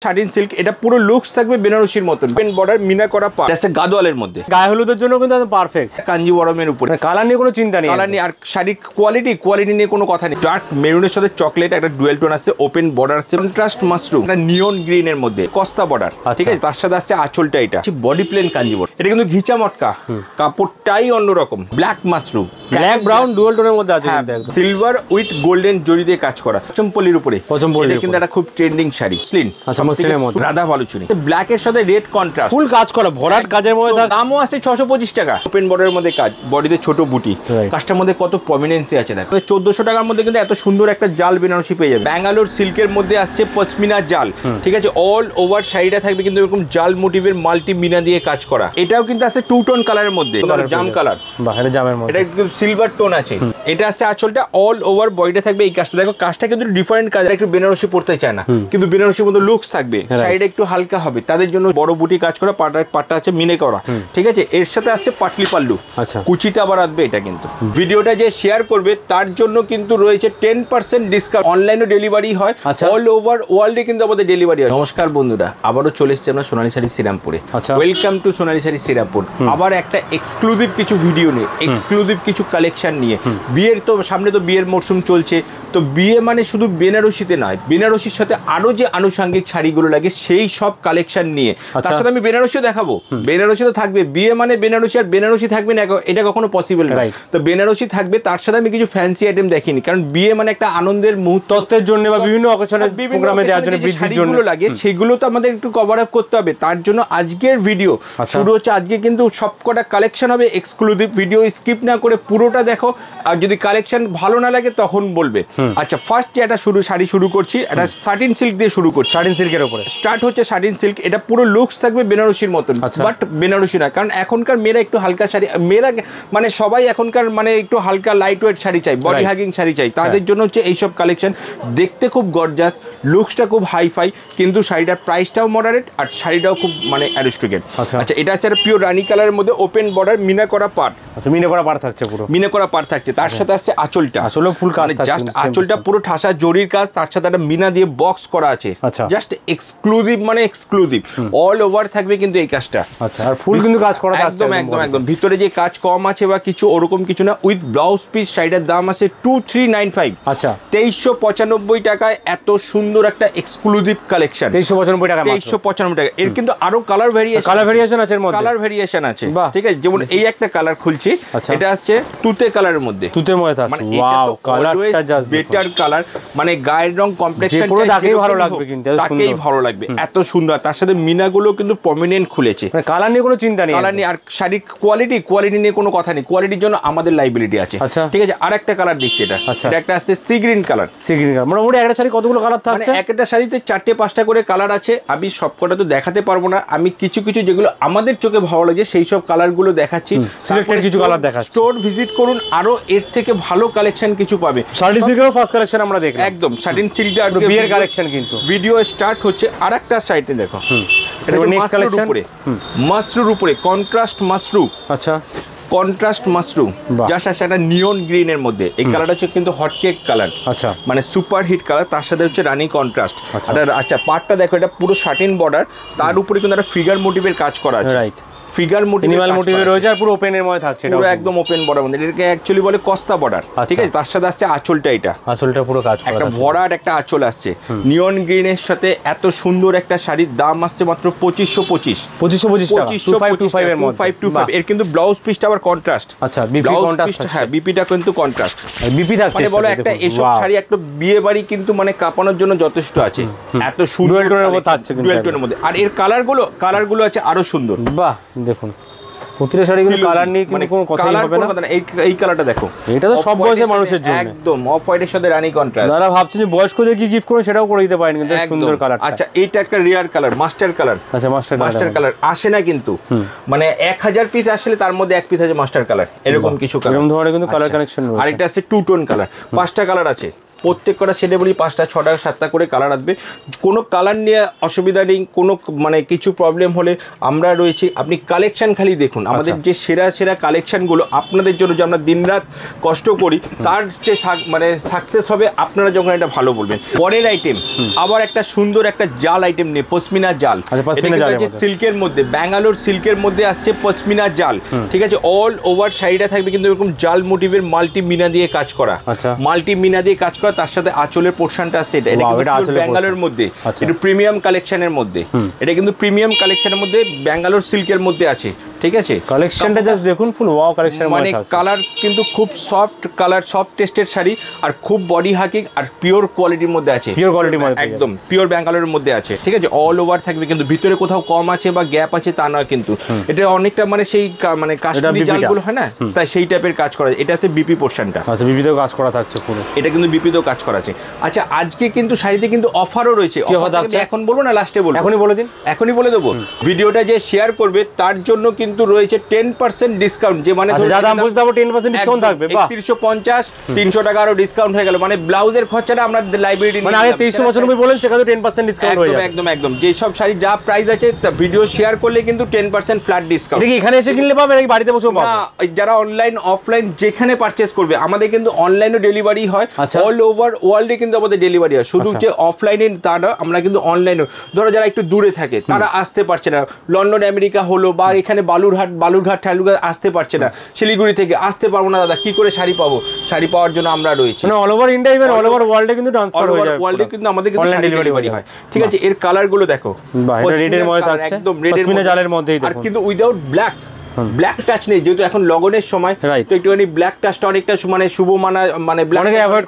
Satin silk, এটা পুরো looks থাকবে বেনারসির মতন, পেন বর্ডার মিনা করা পাড়, এটা গাদোয়ালের মধ্যে, গায়ে হলুদের জন্য কিন্তু একদম পারফেক্ট। কাঞ্জিবরমের উপরে কালার নিয়ে কোনো চিন্তা নেই, কালার নিয়ে। আর শাড়ির কোয়ালিটি নিয়ে কোনো কথা নেই। ডার্ক মেরুনের সাথে চকলেট, একটা ডুয়েল টোন আছে, ওপেন বর্ডার আছে, কন্ট্রাস্ট মাশরুম, একটা নিয়ন গ্রিন এর মধ্যে কস্তা বর্ডার, ঠিক আছে। তার সাথে আসছে আঁচলটা, এটা বডি প্লেন কাঞ্জিবরম, এটা কিন্তু ঘিচা মটকা, কাপড়টাই অন্যরকম, black mushroom, black brown dual টোনের মধ্যে আছে, সিলভার উইথ গোল্ডেন জরি দিয়ে কাজ করা, পচমপল্লির উপরে, এটা কিন্তু একটা খুব ট্রেন্ডিং শাড়ি, স্লিন রাধা ভালুচুনি, ব্ল্যাক এর সাথে রেড কন্ট্রাস্ট, ফুল কাজ করা, ভরাট কাজের মধ্যে, দামও আছে 625 টাকা। ওপেন বর্ডারের মধ্যে কাজ, বডিতে ছোট বুটি, কাজটার মধ্যে কত প্রমিনেন্সি আছে দেখো। 1400 টাকার মধ্যে কিন্তু এত সুন্দর একটা জাল বেনারসি পেয়ে যাবে। ব্যাঙ্গালোর সিল্কের মধ্যে আসছে পশমিনা জাল, ঠিক আছে। অল ওভার শাড়িটা থাকবে কিন্তু এরকম জাল মোটিভের মাল্টি মিনা দিয়ে কাজ করা। এটাও কিন্তু আছে টু টোন কালারের মধ্যে, জাম কালার, এটা জামের মধ্যে, এটা কিন্তু সিলভার টোন আছে। এটা আছে আঁচলটা, অল ওভার বডিটা থাকবে এই কাজটা। দেখো কাজটা কিন্তু ডিফারেন্ট কাজ, একটু বেনারসি পড়তে চায় না কিন্তু বেনারসির মধ্যে লুকস থাকবে, শাড়িটা একটু হালকা হবে, তাদের জন্য বড় বুটি কাজ করা, পাটটা আছে মিনে করা, ঠিক আছে। এর সাথে আসছে পাটলি পাল্লু, কুচিতে আবার আসবে এটা। কিন্তু ভিডিওটা যে শেয়ার করবে তার জন্য কিন্তু রয়েছে 10% ডিসকাউন্ট, অনলাইনে ডেলিভারি হয়, অল ওভার ওয়ার্ল্ডে কিন্তু আমাদের ডেলিভারি হয়। নমস্কার বন্ধুরা, আবারও চলে এসেছি আমরা সোনালী শাড়ি শ্রীরামপুরে। ওয়েলকাম টু সোনালী শাড়ি শ্রীরামপুর। আবার একটা এক্সক্লুসিভ কিছু ভিডিও নিয়ে, এক্সক্লুসিভ কিছু কালেকশন নিয়ে। বিয়ের তো সামনে তো বিয়ের মরশুম চলছে, তো বিয়ে মানে শুধু বেনারসিতে নয়, বেনারসির সাথে আরো যে আনুষঙ্গিক শাড়িগুলো লাগে সেই সব কালেকশন নিয়ে। তার সাথে আমি বেনারসিও দেখাবো, বেনারসি তো থাকবে। বিয়ে মানে বেনারসি আর বেনারসি থাকবে না, এটা কখনো পসিবল না। তো বেনারসি থাকবে, তার সাথে আমি কিছু ফ্যান্সি আইটেম দেখিনি, কারণ বিয়ে মানে একটা আনন্দের মুহূর্তের জন্য বা বিভিন্ন অকেশনে প্রোগ্রামে দেওয়ার জন্য বৃদ্ধির জন্য লাগে, সেগুলো তো আমাদের একটু কভার আপ করতে হবে। তার জন্য আজকের ভিডিও শুরু হচ্ছে। আজকে কিন্তু সবকটা কালেকশন হবে এক্সক্লুসিভ, ভিডিও স্কিপ না করে পুরোটা দেখো। আর যদি কালেকশন ভালো না লাগে তখন বলবে। আচ্ছা, ফার্স্ট যে একটা শাড়ি শুরু করছি, এটা শাটিন সিল্ক দিয়ে শুরু করছি। শাটিন সিল্কের উপরে স্টার্ট হচ্ছে শাটিন সিল্ক, এটা পুরো লুকস থাকবে বেনারসির মতন, বাট বেনারসি না, কারণ এখনকার মেয়েরা একটু হালকা শাড়ি, মেয়েরা মানে সবাই এখনকার মানে একটু হালকা লাইট ওয়েট শাড়ি চাই, বডি হাগিং শাড়ি চাই, তাদের জন্য হচ্ছে এইসব কালেকশন। দেখতে খুব গর্জাস, লুকসটা খুব হাইফাই, কিন্তু শাড়িটার প্রাইসটাও মডারেট আর শাড়িটাও খুব মানে অ্যারিস্টোক্রেট। আচ্ছা, এটা আছে একটা পিওর রানী কালারের মধ্যে, ওপেন বর্ডার মিনা করা পাড়। আচ্ছা, মিনা করা পাড় থাকছে, পুরো মিনা করা পাড় থাকছে। তার সাথে আসছে আঁচলটা, আসলে ফুল কাজ থাকছে, জাস্ট আঁচলটা পুরো ঠাসা জরির কাজ, তার সাথে একটা মিনা দিয়ে বক্স করা আছে, জাস্ট এক্সক্লুসিভ, মানে এক্সক্লুসিভ অল ওভার থাকবে কিন্তু এই কাজটা। আচ্ছা, আর ফুল কিন্তু কাজ করা থাকছে একদম। ভিতরে যে কাজ কম আছে বা কিছু ওরকম কিছু না, উইথ ব্লাউজ পিস। শাড়িটার দাম আছে 2395। আচ্ছা, 2395 টাকায় এত সুন্দর একটা এক্সক্লুসিভ কালেকশন। 2395 টাকা, 2395 টাকা। এর কিন্তু আরো কালার ভেরিয়েশন আছে, কালার ভেরিয়েশন আছে, ঠিক আছে। যেমন এই একটা কালার খুলছি, এটা আছে তুতে কালারের মধ্যে, তুতের মধ্যে থাকছে। ওয়াও, কালারটা জাস্ট বেটার কালার, মানে গায়ের রং কমপ্লেক্সন তাকেই ভালো লাগবে, কিন্তু তাকেই ভালো লাগবে, এত সুন্দর। তার সাথে মিনাগুলো কিন্তু প্রমিনেন্ট খুলেছে, মানে কালার নিয়ে কোনো চিন্তা নেই, কালার নিয়ে। আর শাড়ির কোয়ালিটি নিয়ে কোনো কথা নেই, কোয়ালিটির জন্য আমাদের লাইবিলিটি আছে, ঠিক আছে। আর একটা কালার দিচ্ছি, এটা একটা আছে sea green colour. Sea green colour মোটামুটি একটা শাড়ি কতগুলো কালার থাকছে? একটা শাড়িতে 4-5টা করে কালার আছে। আমি সবকটা তো দেখাতে পারবো না, আমি কিছু যেগুলো আমাদের চোখে ভালো লাগে সেই সব কালারগুলো দেখাচ্ছি, সিলেক্টেড কিছু কালার দেখাচ্ছি। স্টোর ভিজিট করুন, আরো এর থেকে ভালো কালেকশন কিছু পাবে। শাটিন সিল্কের ফার্স্ট কালেকশন আমরা দেখলাম, একদম শাটিন সিল্ক আর বিয়ের কালেকশন। কিন্তু ভিডিও স্টার্ট হচ্ছে আর একটা সাইডে দেখো, এটা নেক্সট কালেকশন, মাশরুর উপরে কন্ট্রাস্ট মাশরু। আচ্ছা, কন্ট্রাস্ট মাশরুম, জাস্ট আছে একটা নিয়ন গ্রিন এর মধ্যে। এই কালারটা হচ্ছে কিন্তু হট কেক কালার, আচ্ছা, মানে সুপার হিট কালার। তার সাথে হচ্ছে রানী কন্ট্রাস্ট। আচ্ছা, পার্টটা দেখো, এটা পুরো শাটিন বর্ডার, তার উপরে কিন্তু একটা ফিগার মোটিভের কাজ করা আছে, রাইট। ফিগার মোটিভে রয়েছে, আর পুরো ওপেনের মধ্যে থাকছে, পুরো একদম ওপেন বর্ডার মধ্যে। এটাকে অ্যাকচুয়ালি বলে কস্তা বর্ডার, ঠিক আছে। তার সাথে আসছে আঁচলটা, এটা আঁচলটা পুরো কাজ করা, একটা ভরাট একটা আঁচল আসছে নিয়ন গ্রিনের সাথে। এত সুন্দর একটা শাড়ির দাম আসছে মাত্র 2525 টাকা, 2525 এর মধ্যে, 2525। এর কিন্তু ব্লাউজ পিসটা আবার কন্ট্রাস্ট। আচ্ছা, বিপি কন্ট্রাস্ট, হ্যাঁ, বিপিটা কিন্তু কন্ট্রাস্ট, বিপি থাকছে। মানে বলে একটা এসব শাড়ি একটা বিয়ে বাড়ি কিন্তু মানে কাপানোর জন্য যথেষ্ট আছে, এত সুন্দর ডুয়েল টোনের মধ্যে থাকছে, ডুয়েল টোনের মধ্যে। আর এর কালারগুলো আছে আরো সুন্দর, বাহ। দেখুন প্রতিটা শাড়ি কিন্তু কালার নিয়ে কিন্তু কোনো কথাই হবে না। এই কালারটা দেখো, এটা তো সব বয়সের মানুষের জন্য একদম। অফ হোয়াইটের সাথে রানী কন্ট্রাস্ট, যারা ভাবছেন যে বয়স্কদের কি গিফট করবে সেটাও করে দিতে পারেন, কিন্তু সুন্দর কালার। আচ্ছা, এইটা একটা রিয়ার কালার, মাস্টার কালার। আচ্ছা, মাস্টার কালার আসে না কিন্তু, মানে 1000 পিস আসলে তার মধ্যে 1 পিস আছে মাস্টার কালার, এরকম কিছু কালার, এরকম ধরনের কিন্তু কালার কানেকশন রয়েছে। আর এটা আছে টু টোন কালার, 5টা কালার আছে, প্রত্যেক কটা শেডে বলি 5টা 6টা 7টা করে কালার আসবে। কোনো কালার নিয়ে অসুবিধা নেই, কোনো মানে কিছু প্রবলেম হলে আমরা রয়েছি। আপনি কালেকশন খালি দেখুন, আমাদের যে সেরা সেরা কালেকশনগুলো আপনাদের জন্য যে আমরা দিনরাত কষ্ট করি, তার যে মানে সাকসেস হবে আপনারা যখন এটা ভালো বলবেন। পরের আইটেম আবার একটা সুন্দর একটা জাল আইটেম নিয়ে পশমিনা জাল, সিল্কের মধ্যে ব্যাঙ্গালোর সিল্কের মধ্যে আসছে পশমিনা জাল, ঠিক আছে। অল ওভার শাড়িটা থাকবে কিন্তু এরকম জাল মোটিভের মাল্টি মিনা দিয়ে কাজ করা, মাল্টি মিনা দিয়ে কাজ করা, তার সাথে আঁচলের পোর্শনটা আছে। এটা কিন্তু ব্যাঙ্গালোর মধ্যে একটু প্রিমিয়াম কালেকশনের মধ্যে, এটা কিন্তু প্রিমিয়াম কালেকশনের মধ্যে ব্যাঙ্গালোর সিল্কের মধ্যে আছে, ঠিক আছে। কালেকশনটা জাস্ট দেখুন, ফুল ওয়াও কালেকশন, মানে কালার কিন্তু খুব সফট কালার, সফট টেস্টের শাড়ি, আর খুব বডি হাকিং আর পিওর কোয়ালিটির মধ্যে আছে, পিওর কোয়ালিটির মধ্যে একদম পিওর ব্যাঙ্গালোরের মধ্যে আছে, ঠিক আছে। অল ওভার থাকবে, কিন্তু ভিতরে কোথাও কম আছে বা গ্যাপ আছে তা নয়, কিন্তু এটা অনেকটা মানে সেই মানে কাশ্মীরি জালগুলো হয় না, তাই সেই টাইপের কাজ করা। এটাতে বিপি পোর্শনটা, আচ্ছা বিপিতেও কাজ করা থাকছে পুরো, এটা কিন্তু বিপিতেও কাজ করা আছে। আচ্ছা আজকে কিন্তু শাড়িতে কিন্তু অফারও রয়েছে, এখন বলবো না লাস্টে বলবো? এখনই বলে দিন, এখনই বলে দেবো। ভিডিওটা যে শেয়ার করবে তার জন্য কিন্তু রয়েছে 10% ডিসকাউন্ট, যে মানে যা দাম বলতে হবে 10% ডিসকাউন্ট থাকবে। 3150 300 টাকা আরো ডিসকাউন্ট হয়ে গেল, মানে ব্লাউজের খরচাটা আমরা লাইব্রেরি মানে আগে 2395 বলেন, সেখানে 10% ডিসকাউন্ট হয়ে যাবে। একদম একদম যে সব শাড়ি যা প্রাইস আছে ভিডিও শেয়ার করলে কিন্তু 10% ফ্ল্যাট ডিসকাউন্ট। ঠিক, এখানে এসে কিনলে পাবে নাকি বাড়িতে বসেও পাবে? না, যারা অনলাইন অফলাইন যেখানে পারচেজ করবে, আমাদের কিন্তু অনলাইনও ডেলিভারি হয়, অল ওভার ওয়ার্ল্ডে কিন্তু আমাদের ডেলিভারি হয়। শুধু যে অফলাইনে তা না, আমরা কিন্তু অনলাইনও, ধরো যারা একটু দূরে থাকে তারা আসতে পারছে না, লন্ডন আমেরিকা হলো বা এখানে বালুরঘাট ঠালুরঘাট আসতে পারছে না, শিলিগুড়ি থেকে আসতে পারবো না দাদা, কি করে শাড়ি পাবো? শাড়ি পাওয়ার জন্য আমরা রয়েছি all over India, even all over ওয়ার্ল্ডে কিন্তু ট্রান্সফার হয়ে যায়, ওয়ার্ল্ডে কিন্তু আমাদের কিন্তু শাড়ি ডেলিভারি হয়, ঠিক আছে। এর কালার গুলো দেখো, এটা রেডের মধ্যে থাকছে, একদম রেডের জালের মধ্যেই, আর কিন্তু উইদাউট ব্ল্যাক টাচ নেই, যেহেতু এখন লগনের সময়, তো একটুখানি ব্ল্যাক টাচটা অনেকটা মানে শুভ মানা, মানে ব্ল্যাক অ্যাভয়েড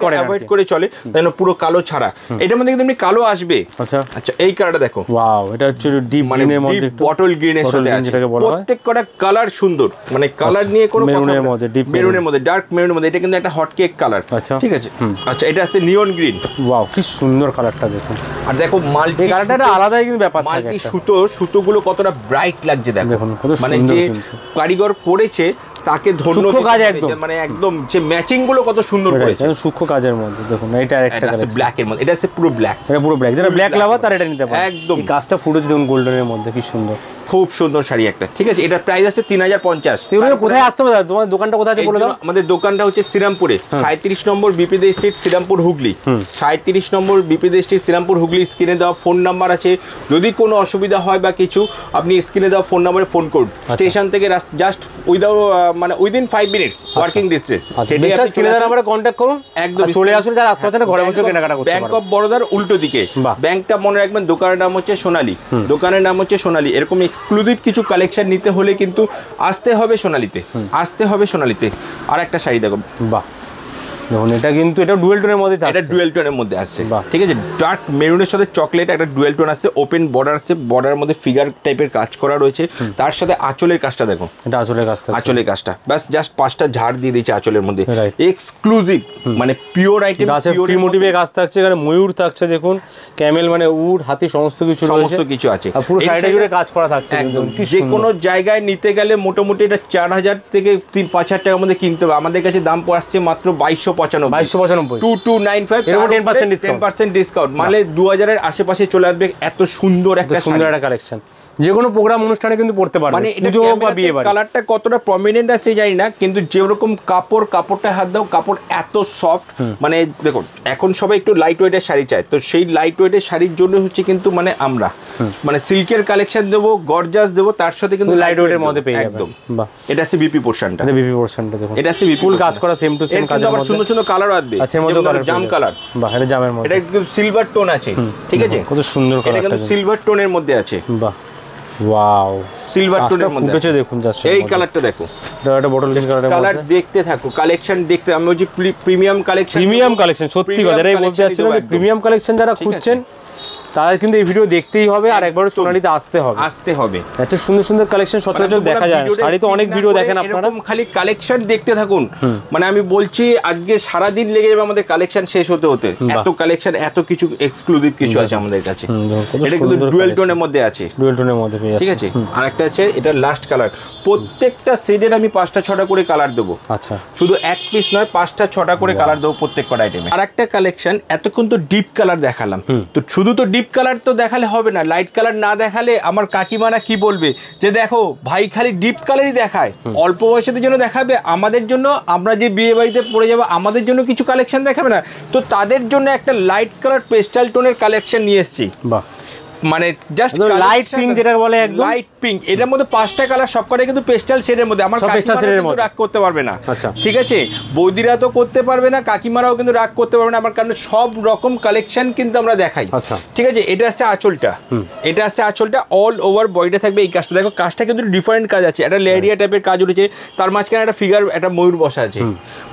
করে চলে, তাই না, পুরো কালো ছাড়া। এটার মধ্যে কিন্তু এমনি কালো আসবে। আচ্ছা এই কালারটা দেখো, ওয়াও, এটা হচ্ছে ডিপ গ্রিনের মধ্যে, বটল গ্রিনের সাথে আছে, প্রত্যেক কটা কালার সুন্দর, মানে কালার নিয়ে কোনো কথা না, মেরুনের মধ্যে, ডার্ক মেরুনের মধ্যে, এটা কিন্তু একটা হট কেক কালার, ঠিক আছে। আচ্ছা এটা আছে নিয়ন গ্রিন, ওয়াও কি সুন্দর কালারটা দেখুন, আর দেখো মাল্টি কালারটা আলাদাই কিন্তু ব্যাপার, মাল্টি সুতোগুলো কতটা ব্রাইট লাগছে দেখুন, মানে যে কারিগর করেছে তাকে ধন্যবাদ, একদম মানে একদম যে ম্যাচিং গুলো কত সুন্দর করেছে, সূক্ষ্ম কাজের মধ্যে দেখুন। এটা আরেকটা কালার, ব্ল্যাক এর মধ্যে, এটা আছে পুরো ব্ল্যাক, এটা পুরো ব্ল্যাক, যারা ব্ল্যাক লাভার তারা এটা নিতে পারে একদম। কাজটা ফুটেছে দেখুন গোল্ডেনের মধ্যে, কি সুন্দর, খুব সুন্দর শাড়ি একটা, ঠিক আছে। এটার প্রাইস আছে 3050। কোথায় আসতে হবে তোমার দোকানটা কোথায় আছে বলে দাও? আমাদের দোকানটা হচ্ছে শ্রীরামপুরে, 37 নম্বর বিপিদে স্ট্রিট, শ্রীরামপুর হুগলি, 37 নম্বর বিপিদে স্ট্রিট, শ্রীরামপুর হুগলি। স্ক্রিনে দেওয়া ফোন নাম্বার আছে, যদি কোনো অসুবিধা হয় বা কিছু, আপনি স্ক্রিনে দেওয়া ফোন নাম্বারে ফোন করুন। স্টেশন থেকে জাস্ট মানে উইদিন 5 মিনিটস ওয়ার্কিং ডিসটেন্স, স্ক্রিনে দেওয়া নাম্বারে কন্ট্যাক্ট করুন, একদম চলে আসুন। যারা আসতে পারছেন না ঘরে বসে কেনাকাটা করতে পারেন। ব্যাংক অফ বরোদার উল্টো দিকে, ব্যাংকটা মনে রাখবেন। দোকানের নাম হচ্ছে সোনালী, দোকানের নাম হচ্ছে সোনালী। এরকম এক্সক্লুসিভ কিছু কালেকশন নিতে হলে কিন্তু আসতে হবে সোনালীতে, আসতে হবে সোনালীতে। আর একটা শাড়ি দেখো, বাহ দেখুন, এটা কিন্তু এটা ডুয়েল টোনের মধ্যে থাকছে, এটা ডুয়েল টোনের মধ্যে আসছে, ঠিক আছে। ডার্ক মেরুনের সাথে চকলেট একটা ডুয়েল টোন আসছে, ওপেন বর্ডার আছে, বর্ডারের মধ্যে ফিগার টাইপের কাজ করা রয়েছে, তার সাথে আঁচলের কাজটা দেখো, এটা আঁচলের কাজটা, আঁচলের কাজটা বাস জাস্ট 5টা ঝাড় দিয়ে দিয়েছে আঁচলের মধ্যে, এক্সক্লুসিভ মানে পিওর আইটেম, পিওর মোটিভে কাজ থাকছে। এখানে ময়ূর থাকছে দেখুন, ক্যামেল মানে উট, হাতি, সমস্ত কিছু আছে, আর পুরো শাড়িটা জুড়ে কাজ করা থাকছে একদম। যে কোনো জায়গায় নিতে গেলে মোটামুটি এটা 4000 থেকে 5,000 টাকার মধ্যে কিনতে হবে। আমাদের কাছে দাম আসছে মাত্র 2295, 2295, 10% ডিসকাউন্ট, মানে 2000 এর আশেপাশে চলে আসবে। এত সুন্দর একটা কালেকশন, যে কোনো প্রোগ্রাম অনুষ্ঠানে কিন্তু পড়তে পারবে, মানে পুজো বা বিয়ে বাড়ি। কালারটা কতটা প্রমিনেন্ট আছে জানি না, কিন্তু যেরকম কাপড়টা হাত দাও, কাপড় এত সফট, মানে দেখুন এখন সবাই একটু লাইট ওয়েটের শাড়ি চায়, তো সেই লাইট ওয়েটের শাড়ির জন্য হচ্ছে কিন্তু মানে আমরা মানে সিল্কের কালেকশন দেবো, গর্জাস দেবো, তার সাথে কিন্তু লাইট ওয়েটের মধ্যে পেয়ে যাবেন। একদম, এটা আছে বিপি পোরশনটা, বিপি পোরশনটা দেখুন, এটা আছে ফুল কাজ করা, সেম টু সেম কাজের মধ্যে। সুন্দর সুন্দর কালার আসবে, আচ্ছা মধ্যে কালার, জাম কালার, বাহ এটা জামের মধ্যে, এটা একদম সিলভার টোন আছে, ঠিক আছে, কত সুন্দর কালার, এটা কিন্তু সিলভার টোনের মধ্যে আছে, বাহ ওয়াও, সিলভার টোনের মধ্যে ফুটেছে দেখুন। জাস্ট এই কালারটা দেখো, এটা বটল গ্রিন কালার দেখতে থাকো, কালেকশন দেখতে। আমি বলছি প্রিমিয়াম কালেকশন, সত্যি কথা এটাই বলতে চাচ্ছিলাম, যে প্রিমিয়াম কালেকশন যারা খুঁজছেন তারা কিন্তু এই ভিডিও দেখতেই হবে আর একবার সোনালিতে আসতে হবে। এত সুন্দর সুন্দর কালেকশন সচরাচর দেখা যায়, শাড়ি তো অনেক ভিডিও দেখেন আপনারা, খালি কালেকশন দেখতে থাকুন। মানে আমি বলছি আজকে সারা দিন লেগে যাবে আমাদের কালেকশন শেষ হতে। এত কালেকশন, এত কিছু এক্সক্লুসিভ কিছু আছে আমাদের কাছে। এটা কিন্তু ডুয়েল টোনের মধ্যে আছে, ডুয়েল টোনের মধ্যে পেয়ে যাচ্ছে, ঠিক আছে। আর একটা আছে এটা লাস্ট কালার, প্রত্যেকটা শেডের আমি 5টা 6টা করে কালার দেবো। আচ্ছা, শুধু এক পিস নয়, 5টা 6টা করে কালার দেবো প্রত্যেক কটা আইটেমে। আর একটা কালেকশন, এতক্ষণ তো ডিপ কালার দেখালাম, তো শুধু তো ডিপ কালার তো দেখালে হবে না, লাইট কালার না দেখালে আমার কাকিমারা কি বলবে যে দেখো ভাই খালি ডিপ কালারই দেখায়, অল্প বয়সীদের জন্য দেখাবে, আমাদের জন্য আমরা যে বিয়ে বাড়িতে পড়ে যাবো আমাদের জন্য কিছু কালেকশন দেখাবে না। তো তাদের জন্য একটা লাইট কালার পেস্টাল টোনের কালেকশন নিয়ে এসেছি। বাহ, মানে জাস্ট লাইট পিঙ্ক যেটা বলে, একদম লাইট পিঙ্ক। এটার মধ্যে 5টা কালার, সবকটাই কিন্তু পেস্টাল শেডের মধ্যে। আমার কাকিমারা রাগ করতে পারবে না, আচ্ছা ঠিক আছে, বৌদিরা তো করতে পারবে না, কাকিমারাও কিন্তু রাগ করতে পারবে না আমার, কারণ সব রকম কালেকশন কিন্তু আমরা দেখাই। আচ্ছা, ঠিক আছে। এটা আছে আঁচলটা, এটা আছে আঁচলটা, অল ওভার বডিতে থাকবে এই কাজটা। দেখো কাজটা কিন্তু ডিফারেন্ট কাজ আছে, একটা লেরিয়া টাইপের কাজ উঠেছে, তার মাঝখানে একটা ফিগার, একটা ময়ূর বসা আছে।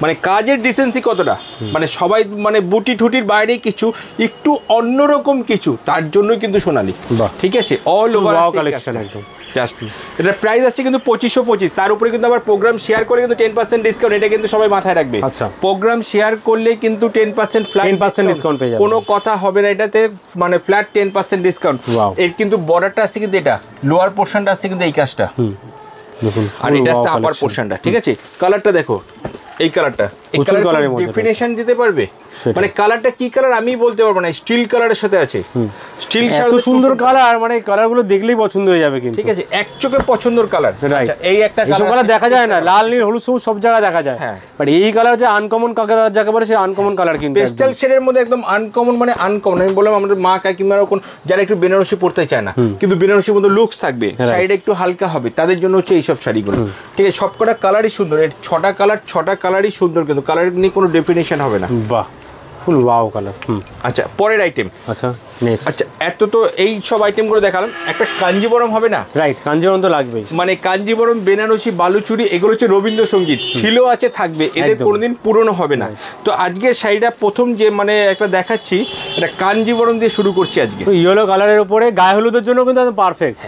মানে কাজের ডিসেন্সি কতটা, মানে সবাই মানে বুটি ঠুটির বাইরে কিছু একটু অন্যরকম কিছু, তার জন্যই কিন্তু সোনালি, ঠিক আছে। অল ওভার কালেকশন একদম জাস্ট। এটার প্রাইস আসছে কিন্তু 2525, তার উপরে কিন্তু আবার প্রোগ্রাম শেয়ার করে কিন্তু 10% ডিসকাউন্ট, এটা কিন্তু সবাই মাথায় রাখবে। আচ্ছা, প্রোগ্রাম শেয়ার করলে কিন্তু 10% ফ্ল্যাট 10% ডিসকাউন্ট পেয়ে যাবে, কোনো কথা হবে না এটাতে, মানে ফ্ল্যাট 10% ডিসকাউন্ট। এর কিন্তু বর্ডারটা আসছে কিন্তু এটা, লোয়ার পোরশনটা আসছে কিন্তু এই কাজটা, আর এটা আসছে আপার পোরশনটা, ঠিক আছে। কালারটা দেখো, এই কালারটা, এই কালারের মধ্যে ডেফিনিশন দিতে পারবে, মানে কালারটা কি কালার আমি বলতে পারবো না, স্টিল কালারের সাথে আছে, স্টিল এত সুন্দর কালার, মানে কালারগুলো দেখলেই পছন্দ হয়ে যাবে কিন্তু, ঠিক আছে, এক চোখে পছন্দের কালার। আচ্ছা, এই একটা কালার দেখা যায় না, লাল নীল হলুদ সবুজ সব জায়গায় দেখা যায়, বাট এই কালার যে আনকমন কালার যাকে বলে, সেই আনকমন কালার কিন্তু পেস্টাল শেডের মধ্যে একদম আনকমন, মানে আনকমন। আমি বললাম আমাদের মা কাকিমারা যারা একটু বেনারসি পড়তে চায় না, কিন্তু বেনারসির মধ্যে লুকস থাকবে, শাড়িটা একটু হালকা হবে, তাদের জন্য হচ্ছে এইসব শাড়িগুলো, ঠিক আছে। সবকটা কালারই সুন্দর, এর 6টা কালার, 6টা কালারই সুন্দর, কিন্তু কালার নিয়ে কোনো ডেফিনেশন হবে না। বাহ, ফুল ওয়াও কালার। আচ্ছা, পরের আইটেম। আচ্ছা, নেক্সট। আচ্ছা, এত তো এই সব আইটেমগুলো দেখালাম, একটা কাঞ্জিবরম হবে না? রাইট, কাঞ্জিবরম তো লাগবেই, মানে কাঞ্জিবরম, বেনারসি, বালুচুরি, এগুলো হচ্ছে রবীন্দ্রসঙ্গীত, ছিল আছে, থাকবে, এদের কোনোদিন পুরনো হবে না। তো আজকের শাড়িটা প্রথম যে মানে একটা দেখাচ্ছি, এটা কাঞ্জিবরম দিয়ে শুরু করছি আজকে, ইয়েলো কালারের উপরে, গায়ে হলুদের জন্য কিন্তু একদম পারফেক্ট।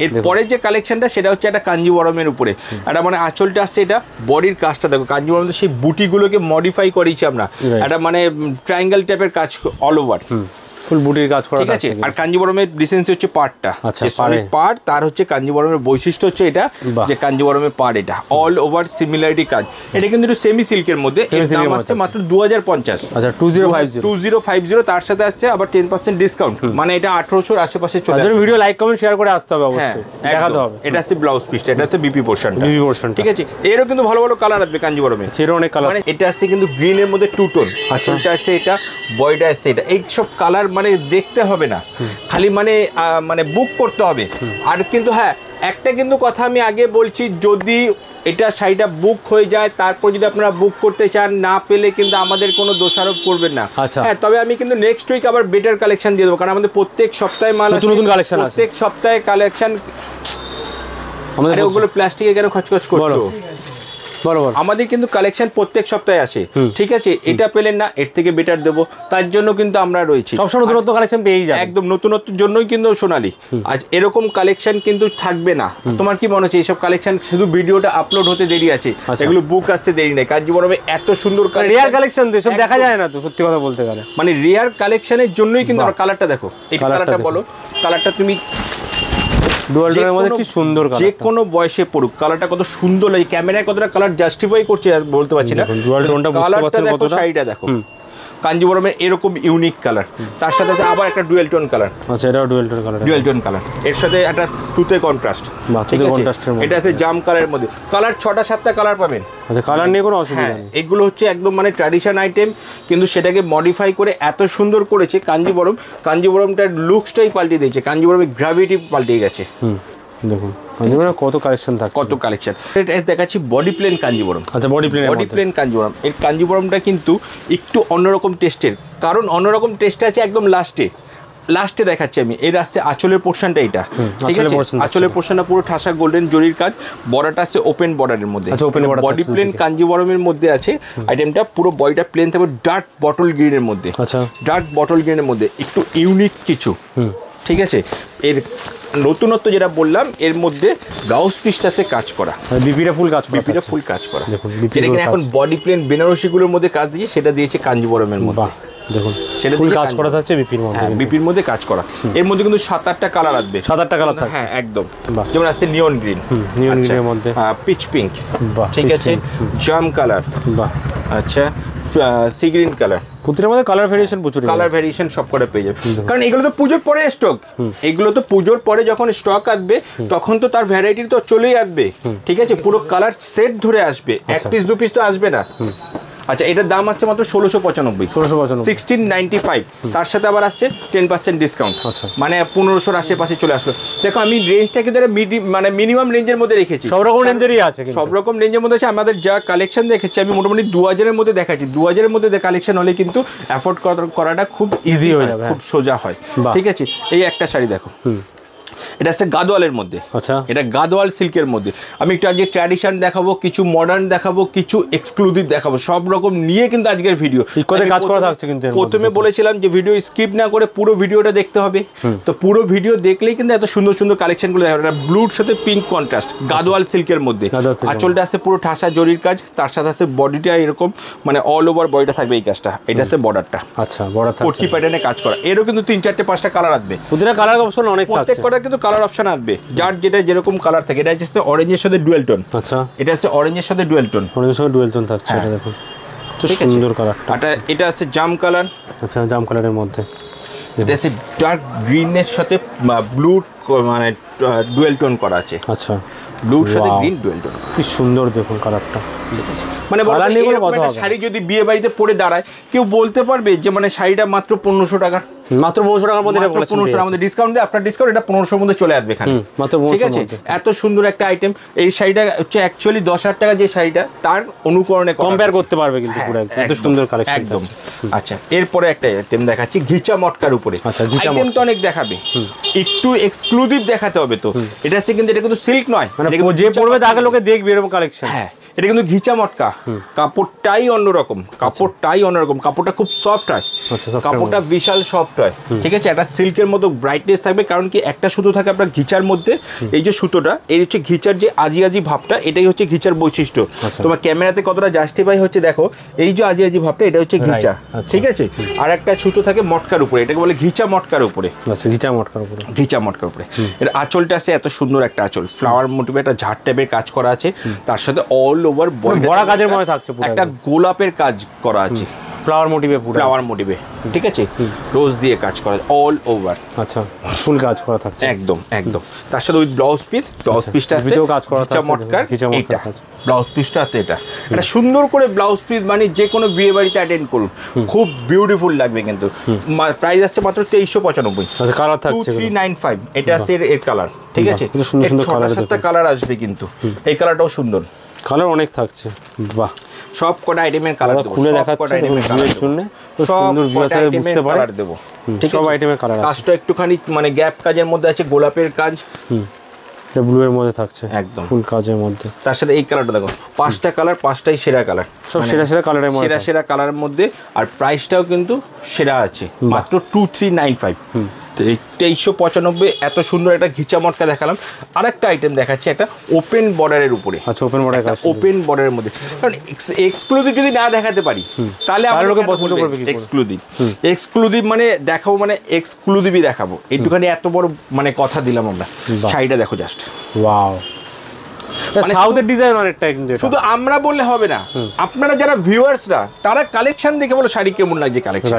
এরপরে যে কালেকশনটা সেটা হচ্ছে একটা কাঞ্জিবরমের উপরে, একটা মানে আঁচলটা আসছে, এটা বডির কাজটা দেখো, কাঞ্জিবরম সেই বুটিগুলোকে মডিফাই করেছি আমরা, একটা মানে ট্রায়াঙ্গেল টাইপের কাজ অল ওভার, ফুল বুটির কাজ করা, ঠিক আছে। আর কাঞ্জিবরমের ডিসেন্সি হচ্ছে পার্টটা, আচ্ছা পার্ট, তার হচ্ছে কাঞ্জিবরমের বৈশিষ্ট্য হচ্ছে এটা, যে কাঞ্জিবরমের পার্ট, এটা অল ওভার সিমিলারিটি কাজ। এটা কিন্তু একটু সেমি সিল্কের মধ্যে, এর দাম আসছে মাত্র 2050। আচ্ছা, 2050, তার সাথে আসছে আবার 10% ডিসকাউন্ট, মানে এটা 1800 আশেপাশে চলে আসবে। ভিডিও লাইক কমেন্ট শেয়ার করে আসতে হবে, অবশ্যই দেখাতে হবে। এটা আছে ব্লাউজ পিসটা, এটা হচ্ছে বিপি পোরশনটা, ঠিক আছে। এরও কিন্তু ভালো ভালো কালার আসবে কাঞ্জিবরমের, এর অনেক কালার, মানে এটা আসছে কিন্তু গ্রিনের মধ্যে টু টোন, আচ্ছা এটা আছে, এটা বয়টা আছে, এটা এই সব কালার মানে দেখতে হবে না, খালি মানে মানে বুক করতে হবে। আর কিন্তু হ্যাঁ, একটা কিন্তু কথা আমি আগে বলছি, যদি এটা শাড়িটা বুক হয়ে যায়, তারপর যদি আপনারা বুক করতে চান, না পেলে কিন্তু আমাদের কোনো দোষারোপ করবেন না। হ্যাঁ, তবে আমি কিন্তু নেক্সট উইক আবার বেটার কালেকশন দিয়ে দেবো, কারণ আমাদের প্রত্যেক সপ্তাহে মাল নতুন নতুন কালেকশন, প্রত্যেক সপ্তাহে কালেকশন। আমাদের ওগুলো প্লাস্টিকে কেন খচখচ করছো? বরাবর আমাদের কিন্তু কালেকশন প্রত্যেক সপ্তাহে আসে, ঠিক আছে। এটা পেলেন না, এর থেকে বেটার দেবো, তার জন্য কিন্তু আমরা রয়েছি, সবসময় নতুন কালেকশন পেয়েই যাবে, একদম নতুনত্বের জন্যই কিন্তু সোনালি। আজ এরকম কালেকশন কিন্তু থাকবে না। তোমার কি মনে হচ্ছে এইসব কালেকশন শুধু ভিডিওটা আপলোড হতে দেরি আছে, এগুলো বুক আসতে দেরি নেই? কাঞ্জিবরমে এত সুন্দর রেয়ার কালেকশন তো সব দেখা যায় না, তো সত্যি কথা বলতে গেলে মানে রেয়ার কালেকশনের জন্যই কিন্তু আমরা কালারটা দেখো, এই কালারটা বলো, কালারটা তুমি যে কোনো বয়সে পড়ুক, কালারটা কত সুন্দর লাগে, ক্যামেরায় কতটা কালার জাস্টিফাই করছে বলতে পারছি না। কালারটা দেখো, শাড়িটা দেখো, কাঞ্জিবরমের এরকম ইউনিক কালার, তার সাথে আবার একটা ডুয়েল টোন কালার। আচ্ছা, এটাও ডুয়েল টোন কালার, এর সাথে একটা তুতে কন্ট্রাস্ট, এটা আছে জাম কালারের মধ্যে। কালার 6টা 7টা কালার পাবেন, আচ্ছা কালার নিয়ে কোনো অসুবিধা নেই। এগুলো হচ্ছে একদম মানে ট্র্যাডিশন আইটেম, কিন্তু সেটাকে মডিফাই করে এত সুন্দর করেছে কাঞ্জিবরম। কাঞ্জিবরমটার লুকসটাই পাল্টে দিয়েছে, কাঞ্জিবরমের গ্র্যাভিটি পাল্টে গেছে। দেখুন কত কালেকশন থাকে, কত কালেকশন। এটা দেখাচ্ছি বডি প্লেন কাঞ্জিবরম। আচ্ছা, বডি প্লেন কাঞ্জিবরম। এই কাঞ্জিবরমটা কিন্তু একটু অন্যরকম টেস্টের, কারণ অন্যরকম টেস্ট আছে একদম লাস্টে, লাস্টে দেখাচ্ছি আমি, এর আসছে আঁচলের পোর্শনটা, এটা ঠিক আছে, আঁচলের পোর্শনটা পুরো ঠাসা গোল্ডেন জরির কাজ, বর্ডারটা আছে ওপেন বর্ডারের মধ্যে, বডি প্লেন কাঞ্জিবরমের মধ্যে আছে আইটেমটা, পুরো বডিটা প্লেন থাকবে ডার্ক বটল গ্রিনের মধ্যে, ডার্ক বটল গ্রিনের মধ্যে একটু ইউনিক কিছু, ঠিক আছে। এর নতুনত্ব যেটা বললাম, এর মধ্যে ব্লাউজ পিসটাতে কাজ করা, বিপিটা ফুল কাজ করা, বিপিটা ফুল কাজ করা, যেটা কিনা এখন বডি প্লেন বেনারসিগুলোর মধ্যে কাজ দিয়েছে, সেটা দিয়েছে কাঞ্জিবরমের মধ্যে, দেখুন সেটা ফুল কাজ করা থাকছে বিপির মধ্যে, হ্যাঁ বিপির মধ্যে কাজ করা। এর মধ্যে কিন্তু 7-8টা কালার আসবে, 7-8টা কালার থাকছে, হ্যাঁ একদম, যেমন আছে নিয়ন গ্রিন, নিয়ন গ্রিনের মধ্যে পিচ পিঙ্ক, ঠিক আছে, জাম কালার, বাহ, আচ্ছা সি গ্রিন কালার, প্রতিটার মধ্যে কালার ভেরিয়েশন প্রচুর, কালার ভেরিয়েশন সব করে পেয়ে যাবে, কারণ এগুলো তো পুজোর পরে স্টক, এগুলো তো পুজোর পরে যখন স্টক আসবে তখন তো তার ভ্যারাইটি তো চলেই আসবে, ঠিক আছে, পুরো কালার সেট ধরে আসবে, এক পিস দু পিস তো আসবে না। আচ্ছা, এটার দাম আসছে মাত্র 1695, 1695, তার সাথে আবার আসছে 10% ডিসকাউন্ট, মানে 1500-র আশেপাশে চলে আসলো। দেখো আমি রেঞ্জটা কিন্তু মানে মিনিমাম রেঞ্জের মধ্যে রেখেছি, সব রকম রেঞ্জেরই আছে, সব রকম রেঞ্জের মধ্যে আছে। আমাদের যা কালেকশন দেখেছি আমি মোটামুটি 2000-এর মধ্যে দেখাচ্ছি, 2000-এর মধ্যে কালেকশন হলে কিন্তু অ্যাফোর্ড করাটা খুব ইজি হয়ে যাবে, খুব সোজা হয়, ঠিক আছে। এই একটা শাড়ি দেখো, এটা হচ্ছে গাদোয়ালের মধ্যে, আচ্ছা এটা গাদোয়াল সিল্কের মধ্যে। আমি একটু আজকে ট্র্যাডিশন দেখাবো, কিছু মডার্ন দেখাবো, কিছু এক্সক্লুসিভ দেখাবো, সব রকম নিয়ে কিন্তু আজকের ভিডিও কাজ করা থাকছে। কিন্তু প্রথমে বলেছিলাম যে ভিডিও স্কিপ না করে পুরো ভিডিওটা দেখতে হবে, তো পুরো ভিডিও দেখলেই কিন্তু এত সুন্দর সুন্দর কালেকশনগুলো দেখাবে। এটা ব্লুর সাথে পিঙ্ক কন্ট্রাস্ট গাদোয়াল সিল্কের মধ্যে, আঁচলটা আছে পুরো ঠাসা জরির কাজ, তার সাথে আছে বডিটা এরকম মানে অল ওভার বডিটা থাকবে এই কাজটা, এটা আছে বর্ডারটা, আচ্ছা বর্ডার পটকি প্যাটার্নে কাজ করা। এরও কিন্তু 3-4-5টা কালার আসবে, প্রতিটা কালার অপশন অনেক থাকছে, প্রত্যেকটা কিন্তু কালার অপশন আসবে, যার যেটা যেরকম কালার থাকে। এটা হচ্ছে অরেঞ্জের সাথে ডুয়েল টোন, আচ্ছা এটা হচ্ছে অরেঞ্জের সাথে ডুয়েল টোন, অরেঞ্জের সাথে ডুয়েল টোন থাকছে, এটা দেখুন তো সুন্দর কালার। এটা আছে জাম কালার, আচ্ছা জাম কালারের মধ্যে, এটা আছে ডার্ক গ্রিনের সাথে ব্লু মানে ডুয়েল টোন করা আছে, আচ্ছা ব্লুর সাথে গ্রিন ডুয়েল টোন, কি সুন্দর দেখুন কালারটা। মানে শাড়ি যদি বিয়ে বাড়িতে পরে দাঁড়ায়, কেউ বলতে পারবে যে মানে শাড়িটা মাত্র 1500 টাকার, মাত্র 1500 টাকার মধ্যে, 1500 টাকার মধ্যে ডিসকাউন্ট দিয়ে, আফটার ডিসকাউন্ট এটা 1500-র মধ্যে চলে আসবে এখানে, মাত্র 1500, ঠিক আছে। এত সুন্দর একটা আইটেম, এই শাড়িটা হচ্ছে অ্যাকচুয়ালি 10,000 টাকা যে শাড়িটা তার অনুকরণে কম্পেয়ার করতে পারবে কিন্তু পুরো এত সুন্দর কালেকশন একদম। আচ্ছা এরপরে একটা আইটেম দেখাচ্ছি ঘিচা মটকার উপরে, আচ্ছা আইটেম তো অনেক দেখাবে, একটু এক্সক্লুসিভ দেখাতে হবে। তো এটা হচ্ছে কিন্তু এটা কিন্তু সিল্ক নয়, মানে যে পরবে তাকে লোকে দেখবে এরকম কালেকশন, হ্যাঁ এটা কিন্তু ঘিচা মটকা, কাপড়টাই অন্যরকম, কাপড়টাই অন্যরকম, কাপড়টা খুব সফট হয়, কাপড়টা বিশাল সফট হয়, ঠিক আছে। একটা সিল্কের মতো ব্রাইটনেস থাকবে, কারণ কি একটা সুতো থাকে আপনার ঘিচার মধ্যে, এই যে সুতোটা এই হচ্ছে ঘিচার যে আজি আজি ভাবটা, এটাই হচ্ছে ঘিচার বৈশিষ্ট্য। তোমার ক্যামেরাতে কতটা জাস্টিফাই হচ্ছে দেখো, এই যে আজি আজি ভাবটা এটা হচ্ছে ঘিচা, ঠিক আছে। আর একটা সুতো থাকে মটকার উপরে, এটাকে বলে ঘিচা মটকার উপরে, ঘিচা মটকার উপরে, ঘিচা মটকার উপরে। এর আঁচলটা আছে এত সুন্দর একটা আঁচল, ফ্লাওয়ার মোটিভে একটা ঝাড় টাইপের কাজ করা আছে, তার সাথে অল ওভার বড় কাজের মধ্যে থাকছে, একটা গোলাপের কাজ করা আছে, ফ্লাওয়ার মোটিভে, পুরো ফ্লাওয়ার মোটিভে, ঠিক আছে, রোজ দিয়ে কাজ করা অল ওভার, আচ্ছা ফুল কাজ করা থাকছে একদম একদম। তার সাথে ওই ব্লাউজ পিস, ব্লাউজ পিসটা আছে কাজ করা থাকছে চমৎকার, এটা ব্লাউজ পিসটা আছে, এটা এটা সুন্দর করে ব্লাউজ পিস মানে যে কোনো বিয়ে বাড়িতে অ্যাটেন্ড করুন খুব বিউটিফুল লাগবে। কিন্তু প্রাইস আসছে মাত্র 2395, আচ্ছা কালার থাকছে 2395, এটা আছে এর কালার, ঠিক আছে, সুন্দর সুন্দর কালার, 7টা কালার আসবে কিন্তু এই কালারটাও সুন্দর, কালার অনেক থাকছে, বাহ সব কটা আইটেমের কালার খুলে দেখাচ্ছি ভিউয়ের জন্য, সুন্দর ভিউয়ার সাথে বুঝতে পারে দেব, ঠিক সব আইটেমের কালার আছে। কাজটা একটুখানি মানে গ্যাপ কাজের মধ্যে আছে, গোলাপের কাজ, এটা ব্লু এর মধ্যে থাকছে একদম ফুল কাজের মধ্যে, তার সাথে এই কালারটা দেখো, 5টা কালার, 5টাই সেরা কালার, সব সেরা সেরা কালারের মধ্যে, সেরা সেরা কালারের মধ্যে, আর প্রাইসটাও কিন্তু সেরা আছে মাত্র 2395। 2395 এত সুন্দর একটা ঘিচা মটকা দেখালাম। আরেকটা আইটেম দেখাচ্ছি একটা ওপেন বর্ডারের উপরে, আচ্ছা ওপেন বর্ডার, ওপেন বর্ডারের মধ্যে, কারণ এক্সক্লুসিভ যদি না দেখাতে পারি তাহলে আমরা লোকে পছন্দ করবে এক্সক্লুসিভ, এক্সক্লুসিভ মানে দেখাবো মানে এক্সক্লুসিভই দেখাবো, একটুখানি এত বড় মানে কথা দিলাম আমরা। শাড়িটা দেখো জাস্ট ওয়াও, সাউথের ডিজাইন অনেকটা, কিন্তু শুধু আমরা বললে হবে না, আপনারা যারা ভিউয়ার্সরা তারা কালেকশন দেখে বলো শাড়ি কেমন লাগছে কালেকশন।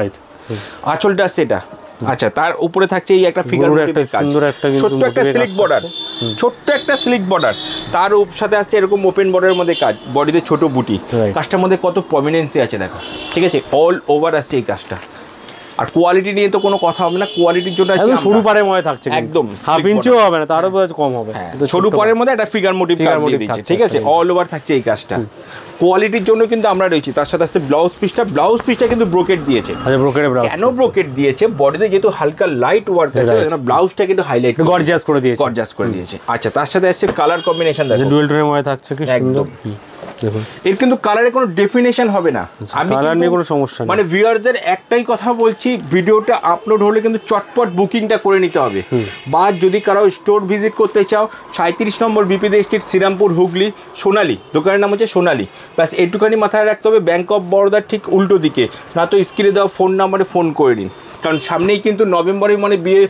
আঁচলটা সেটা, আচ্ছা তার উপরে থাকছে এই একটা ফিগার ছোট্ট একটা স্লিক বর্ডার, ছোট্ট একটা স্লিক বর্ডার, তার সাথে আসছে এরকম ওপেন বর্ডারের মধ্যে কাজ, বডিতে ছোট বুটি, কাজটার মধ্যে কত প্রমিনেন্সি আছে দেখো, ঠিক আছে, অল ওভার আসছে এই কাজটা, আর কোয়ালিটি নিয়ে তো কোনো কথা হবে না, কোয়ালিটির জন্য সরু পাড়ের মধ্যে থাকছে, একদম হাফ ইঞ্চিও হবে না, তারও কম হবে, সরু পাড়ের মধ্যে একটা ফিগার মোটিভ দিয়ে দিচ্ছে, ঠিক আছে, অল ওভার থাকছে এই কাজটা। কোয়ালিটির জন্য কিন্তু আমরা রয়েছি। তার সাথে আছে ব্লাউজ পিসটা কিন্তু ব্রোকেট দিয়েছে। আচ্ছা, ব্রোকেটে ব্লাউজ কেন ব্রোকেট দিয়েছে? বডিতে যেহেতু হালকা লাইট ওয়ার্ক আছে, ব্লাউজটা কিন্তু হাইলাইট গর্জিয়াস করে দিয়েছে। আচ্ছা, তার সাথে আছে কালার কম্বিনেশন, দেখো ডুয়াল টোনের মধ্যে থাকছে, কি সুন্দর। দেখুন, এর কিন্তু কালারে কোনো ডেফিনেশন হবে না, আমি কালার নিয়ে কোনো সমস্যা নেই। মানে ভিউয়ারদের একটাই কথা বলছি, ভিডিওটা আপলোড হলে কিন্তু চটপট বুকিংটা করে নিতে হবে। বা যদি কারো স্টোর ভিজিট করতে চাও, 37 নম্বর বিপিদে স্ট্রিট, শ্রীরামপুর, হুগলি, সোনালী, দোকানের নাম হচ্ছে সোনালী। ব্যাস এইটুখানি মাথায় রাখতে হবে, ব্যাংক অফ বরোদার ঠিক উল্টো দিকে, না তো স্ক্রিনে দেওয়া ফোন নাম্বারে ফোন করে নিন। কারণ সামনেই কিন্তু নভেম্বরে মানে বিয়ে,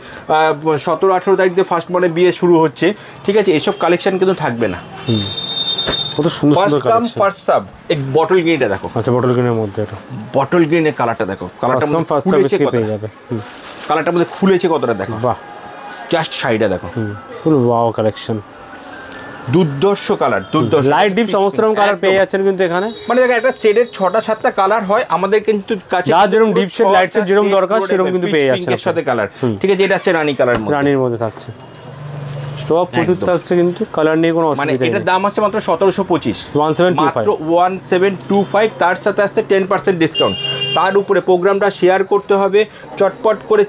17-18 তারিখ দিয়ে ফার্স্ট মানে বিয়ে শুরু হচ্ছে, ঠিক আছে, এসব কালেকশন কিন্তু থাকবে না। কত সুন্দর সুন্দর কালেকশন। ফার্স্ট সাব এক বটল গ্রিনটা দেখো। আচ্ছা, বটল গ্রিনের মধ্যে এটা, বটল গ্রিনের কালারটা দেখো, কালারটা খুলেছে কতটা, কালারটার মধ্যে খুলেছে কতটা দেখো, বাহ, জাস্ট শাড়িটা দেখো, ফুল ওয়াও কালেকশন, দুর্ধর্ষ কালার, দুর্ধর্ষ লাইট ডিপ সমস্ত রকম কালার পেয়ে যাচ্ছেন কিন্তু এখানে। মানে দেখো, একটা শেডের 6টা-7টা কালার হয় আমাদের কিন্তু কাছে, যা যেরকম ডিপ শেড লাইট শেড যেরকম দরকার সেরকম কিন্তু পেয়ে যাচ্ছেন এর সাথে কালার, ঠিক আছে, এটা আছে রানী কালার মধ্যে, রানীর মধ্যে থাকছে, স্টক প্রচুর থাকছে কিন্তু কালার নিয়ে কোনো অসুবিধা নেই। মানে এটার দাম আছে মাত্র 1725, 1725, তার সাথে আছে 10% ডিসকাউন্ট। তার উপরে প্রোগ্রামটা শেয়ার করতে হবে, চটপট করে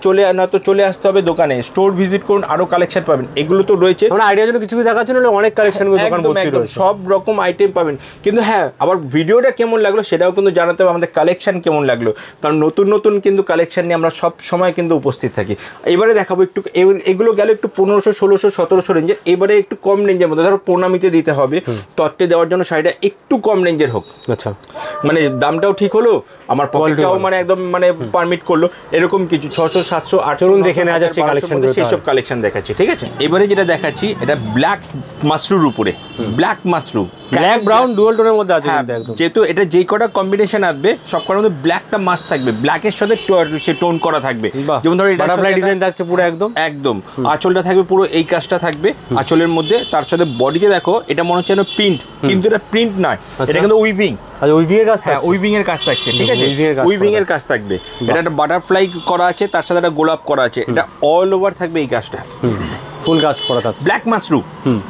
চলে আসতে হবে দোকানে, স্টোর ভিজিট করুন, আরো কালেকশন পাবেন। এগুলো তো রয়েছে, আমরা আইডিয়ার জন্য কিছু দেখাচ্ছেন, অনেক কালেকশন দোকান ভর্তি রয়েছে, সব রকম আইটেম পাবেন। কিন্তু হ্যাঁ, আবার ভিডিওটা কেমন লাগলো সেটাও কিন্তু জানাতে হবে, আমাদের কালেকশন কেমন লাগলো, কারণ নতুন নতুন কিন্তু কালেকশন নিয়ে আমরা সব সময় কিন্তু উপস্থিত থাকি। এবারে দেখাবো একটু, এগুলো গেলে একটু 1500, 1600, 1700 রেঞ্জের, এবারে একটু কম রেঞ্জের মধ্যে, ধরো প্রণামীতে দিতে হবে, তত্ত্বে দেওয়ার জন্য শাড়িটা একটু কম রেঞ্জের হোক। আচ্ছা, মানে দামটাও ঠিক হলো, আমার পকেটটাও মানে একদম মানে পারমিট করলো, এরকম কিছু 600, 700, 800 দেখে নেওয়া যাচ্ছে কালেকশন, সেসব কালেকশন দেখাচ্ছি, ঠিক আছে। এবারে যেটা দেখাচ্ছি, এটা ব্ল্যাক মাশরুর উপরে, black mashru, black brown dual টোনের মধ্যে আছে একদম। যেহেতু এটা যেই কটা কম্বিনেশন আসবে সব কটার মধ্যে ব্ল্যাকটা মাস্ট থাকবে, ব্ল্যাকের সাথে সে টোন করা থাকবে, যেমন ধরো এটা বাটারফ্লাই ডিজাইন থাকছে পুরো একদম, আঁচলটা থাকবে পুরো এই কাজটা থাকবে আঁচলের মধ্যে, তার সাথে বডিতে দেখো এটা মনে হচ্ছে প্রিন্ট, কিন্তু এটা প্রিন্ট নয়, এটা কিন্তু উইভিং। আচ্ছা, উইভিং এর কাজ, হ্যাঁ, উইভিং এর কাজ থাকছে, ঠিক আছে, উইভিং এর কাজ থাকবে। এটা একটা বাটারফ্লাই করা আছে, তার সাথে একটা গোলাপ করা আছে, এটা অল ওভার থাকবে এই কাজটা, ফুল কাজ করা থাকছে। ব্ল্যাক মাশরু,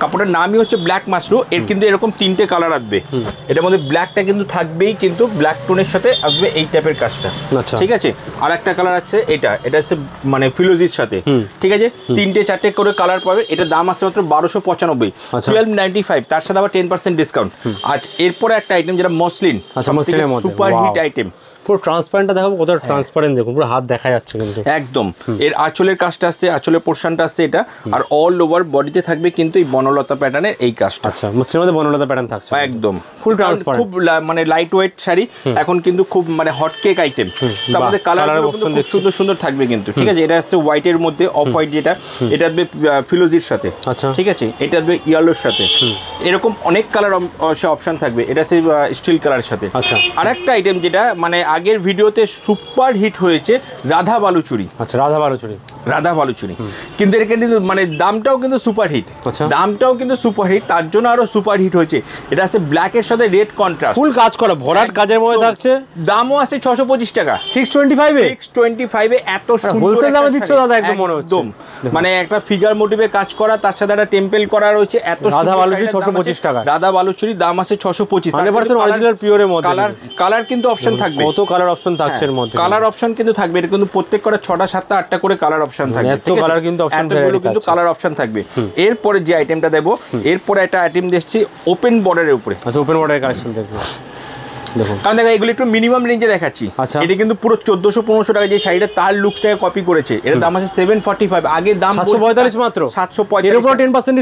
কাপড়ের নামই হচ্ছে ব্ল্যাক মাশরু। এর কিন্তু এরকম 3টে কালার আসবে, এটার মধ্যে ব্ল্যাকটা কিন্তু থাকবেই, কিন্তু ব্ল্যাক টোনের সাথে আসবে এই টাইপের কাজটা, ঠিক আছে। আর একটা কালার আছে, এটা হচ্ছে মানে ফিলোজির সাথে, ঠিক আছে, 3টে-4টে করে কালার পাবে। এটা দাম আসছে মাত্র 1295, 1295, তার সাথে আবার 10% ডিসকাউন্ট। আজ এরপরে একটা আইটেম যেটা মসলিন, সুপার হিট আইটেম, পুরো ট্রান্সপারেন্টটা দেখাবো, কতটা ট্রান্সপারেন্ট দেখুন, পুরো হাত দেখা যাচ্ছে কিন্তু একদম। এর আঁচলের কাজটা আছে, আঁচলের পোর্শনটা আছে এটা, আর অল ওভার বডিতে থাকবে কিন্তু এই বনলতা প্যাটার্নের এই কাজটা। আচ্ছা, মুসলিমের মধ্যে বনলতা প্যাটার্ন থাকছে একদম ফুল ট্রান্সপারেন্ট, খুব মানে লাইট ওয়েট শাড়ি, এখন কিন্তু খুব মানে হট কেক আইটেম। তার মধ্যে কালারগুলো খুব সুন্দর সুন্দর থাকবে কিন্তু, ঠিক আছে। এটা আছে হোয়াইটের মধ্যে, অফ হোয়াইট যেটা, এটা আসবে ফিলোজির সাথে, আচ্ছা, ঠিক আছে, এটা আসবে ইয়েলোর সাথে, এরকম অনেক কালার অপশন থাকবে। এটা আছে স্টিল কালারের সাথে। আচ্ছা, আরেকটা আইটেম যেটা মানে আগের ভিডিওতে সুপার হিট হয়েছে, রাধা বালুচুরি। আচ্ছা, রাধা বালুচুরি, কিন্তু এর কিন্তু মানে দামটাও কিন্তু সুপার হিট, তার জন্য আরো সুপার হিট হয়েছে। এটা আছে ব্ল্যাক এর সাথে রেড কন্ট্রাস্ট, ফুল কাজ করা, ভরাট কাজের মধ্যে থাকছে, দামও আছে 625 টাকা, 625 এত সুন্দর হোলসেল দামে দিচ্ছ দাদা, একদম মনে হচ্ছে মানে একটা ফিগার মোটিভে কাজ করা, তার সাথে একটা টেম্পল করা রয়েছে। এত রাধা বালুচুরি 625 টাকা, রাধা বালুচুরি দাম আছে 625, 100% অরিজিনাল পিওরের মধ্যে। কালার কিন্তু অপশন থাকবে, কত কালার অপশন থাকছে এর মধ্যে, কালার অপশন কিন্তু থাকবে। এটা কিন্তু প্রত্যেক করে 6টা 7টা 8টা করে কালার অপশন থাকবে, এত কালার কিন্তু অপশন কিন্তু কালার অপশন থাকবে। এরপরে যে আইটেমটা দেবো, এরপরে একটা আইটেম দেখছি ওপেন বর্ডারের উপরে। আচ্ছা, ওপেন বর্ডারের কালেকশন দেখবো, দেখুন, কারণ দেখো এগুলো একটু মিনিমাম রেঞ্জে দেখাচ্ছি। আচ্ছা, এটা কিন্তু পুরো 1400-1500 টাকা যে শাড়িটা, তার লুকসটাকে কপি করেছে। এর দাম আছে 745, আগে দাম 745 মাত্র, 745, এর উপর 10%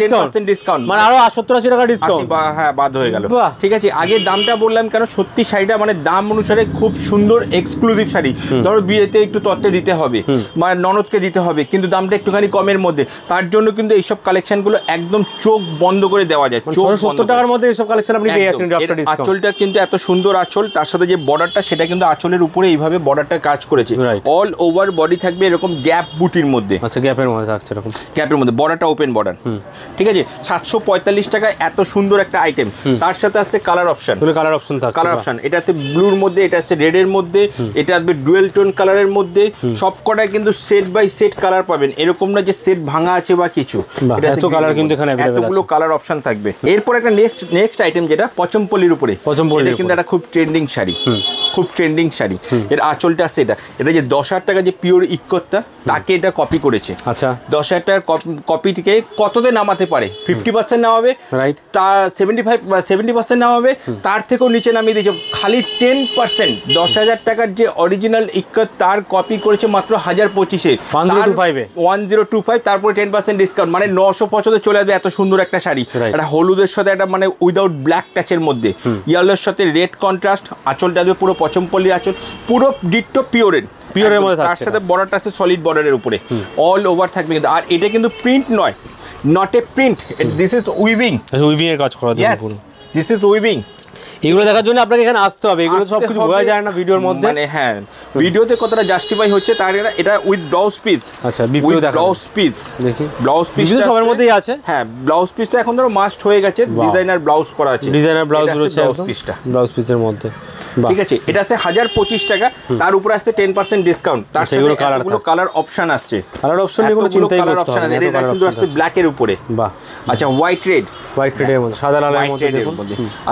ডিসকাউন্ট, মানে আরো 70-80 টাকা ডিসকাউন্ট, হ্যাঁ, বাদ হয়ে গেল। ঠিক আছে, আগে দামটা বললাম কেন, সত্যি শাড়িটা মানে দাম অনুসারে খুব সুন্দর এক্সক্লুসিভ শাড়ি। ধরো বিয়েতে একটু তত্ত্বে দিতে হবে, মানে ননদকে দিতে হবে, কিন্তু দামটা একটুখানি কমের মধ্যে, তার জন্য কিন্তু এইসব কালেকশনগুলো একদম চোখ বন্ধ করে দেওয়া যায়। 670 টাকার মধ্যে এইসব কালেকশন আপনি পেয়ে যাচ্ছেন। আঁচলটা কিন্তু এত সুন্দর আঁচল, তার সাথে যে বর্ডারটা সেটা কিন্তু আঁচলের উপরে এইভাবে বর্ডারটা কাজ করেছে। অল ওভার বডি থাকবে এরকম গ্যাপ বুটির মধ্যে। আচ্ছা, গ্যাপের মধ্যে থাকছে এরকম, গ্যাপের মধ্যে বর্ডারটা ওপেন বর্ডার। ঠিক আছে, 745 টাকায় এত সুন্দর একটা আইটেম। তার সাথে আসছে কালার অপশন। কালার অপশন থাকছে, কালার অপশন এটাতে ব্লুর মধ্যে, এটা আছে রেডের মধ্যে, এটা আসবে ডুয়েল টোন কালারের মধ্যে। সব কটায় কিন্তু সেট বাই সেট কালার পাবেন, এরকম না যে সেট ভাঙা আছে বা কিছু। এত কালার কিন্তু এখানে अवेलेबल আছে, এতগুলো কালার অপশন থাকবে। এরপর একটা নেক্সট আইটেম যেটা পচমপল্লির উপরে। পচমপল্লি কিন্তু একটা খুব ট্রেন্ডিং শাড়ি, খুব ট্রেন্ডিং শাড়ি। এর আঁচলটা আছে এটা যে 10,000 টাকা যে পিওর ইক্কতটা, তাকে এটা কপি করেছে। আচ্ছা, 10,000 টাকার কপিটিকে কততে নামাতে পারে? 50% নামাবে, রাইট। তা 70% নামাবে, তার থেকেও নিচে নামিয়ে দিয়েছে। খালি 10% 10,000 টাকার যে অরিজিনাল ইক্কত তার কপি করেছে মাত্র 1025-এ, 1025। তারপরে 10% ডিসকাউন্ট, মানে 975 চলে আসবে। এত সুন্দর একটা শাড়ি, একটা হলুদের সাথে একটা মানে উইদাউট ব্ল্যাক টাচের মধ্যে, ইয়েলোর সাথে রেড কন্ট্রাস্ট। আঁচলটা আসবে পুরো পচমপল্লি আঁচল, পুরো ডিট্টো পিওরের মধ্যে। তার সাথে বর্ডারটা আছে সলিড বর্ডারের উপরে, অল ওভার থাকবে কিন্তু। আর এটা কিন্তু প্রিন্ট নয়, not a print, this is weaving. আচ্ছা, উইভিং এর কাজ করা যায় পুরো, দিস ইজ উইভিং। এগুলো দেখার জন্য আপনাকে এখানে আসতে হবে, এগুলো সব কিছু বোঝা যায় না ভিডিওর মধ্যে। মানে হ্যাঁ, ভিডিওতে কতটা জাস্টিফাই হচ্ছে তার এটা উইথ ব্লাউজ পিস। আচ্ছা, বিপিও দেখা, ব্লাউজ পিস দেখি, ব্লাউজ পিস সবার মধ্যেই আছে। হ্যাঁ, ব্লাউজ পিস তো এখন ধরো মাস্ট হয়ে গেছে, ডিজাইনার ব্লাউজ করা আছে, ডিজাইনার ব্লাউজ রয়েছে ব্লাউজ পিসটা, ব্লাউজ পিসের মধ্যে। ঠিক আছে, এটা আছে 1025 টাকা, তার উপরে আছে 10% ডিসকাউন্ট। তার সাথে এগুলো কালার অপশন আসছে, কালার অপশন এগুলো চিন্তাই করতে হবে। এটা কিন্তু আসছে ব্ল্যাক এর উপরে। বাহ, আচ্ছা, হোয়াইট রেডের মধ্যে, সাদা লালের মধ্যে দেখুন।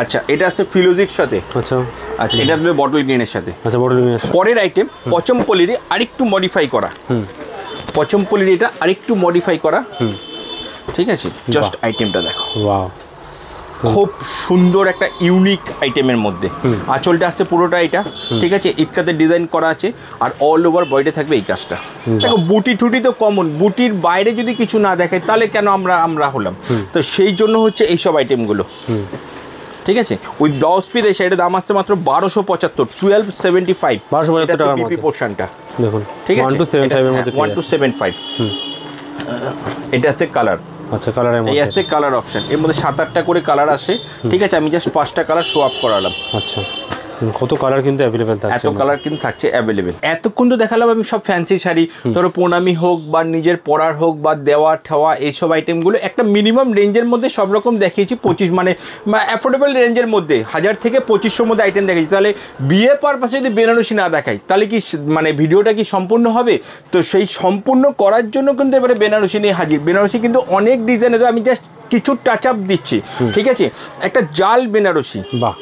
আচ্ছা, এটা আছে ফিলোজির সাথে। আচ্ছা, আচ্ছা, এটা আসবে বটল গ্রিনের সাথে। আচ্ছা, বটল গ্রিনের সাথে। পরের আইটেম পচমপল্লির আরেকটু মডিফাই করা। পচমপল্লির এটা আরেকটু মডিফাই করা। ঠিক আছে, জাস্ট আইটেমটা দেখো। ওয়াও, খুব সুন্দর একটা ইউনিক আইটেমের মধ্যে। আঁচলটা আসছে পুরোটা এটা, ঠিক আছে, ইক্কাতে ডিজাইন করা আছে। আর অল ওভার বডিতে থাকবে এই কাজটা। দেখো, বুটি টুটি তো কমন, বুটির বাইরে যদি কিছু না দেখায় তাহলে কেন আমরা হলাম? তো সেই জন্য হচ্ছে এইসব আইটেমগুলো। ঠিক আছে, উইথ ব্লাউজ পিস এই শাড়িটার দাম আসছে মাত্র 1275, 1275 টাকার বিপি পোরশনটা দেখুন। ঠিক আছে, 1275 এর মধ্যে 1275। এটা আছে কালার। আচ্ছা, কালারের মধ্যে এই আছে কালার অপশন, এর মধ্যে 7-8টা করে কালার আসে। ঠিক আছে, আমি জাস্ট 5টা কালার শো আপ করালাম। আচ্ছা, কত কালার কিন্তু অ্যাভেলেবেল থাকছে, এত কালার কিন্তু থাকছে অ্যাভেলেবেল। এতক্ষণ তো দেখালাম আমি সব ফ্যান্সি শাড়ি, ধরো প্রণামী হোক বা নিজের পরার হোক বা দেওয়া ঠেওয়া, এইসব আইটেমগুলো একটা মিনিমাম রেঞ্জের মধ্যে সব রকম দেখিয়েছি। 25 মানে অ্যাফোর্ডেবল রেঞ্জের মধ্যে 1000 থেকে 2500 মধ্যে আইটেম দেখিয়েছি। তাহলে বিয়ে পারপাসে যদি বেনারসি না দেখাই তাহলে কি মানে ভিডিওটা কি সম্পূর্ণ হবে? তো সেই সম্পূর্ণ করার জন্য কিন্তু এবারে বেনারসি নিয়ে হাজির। বেনারসি কিন্তু অনেক ডিজাইনের, আমি জাস্ট কিছু টাচ আপ দিচ্ছি। ঠিক আছে, একটা জাল বেনারসি। বাহ,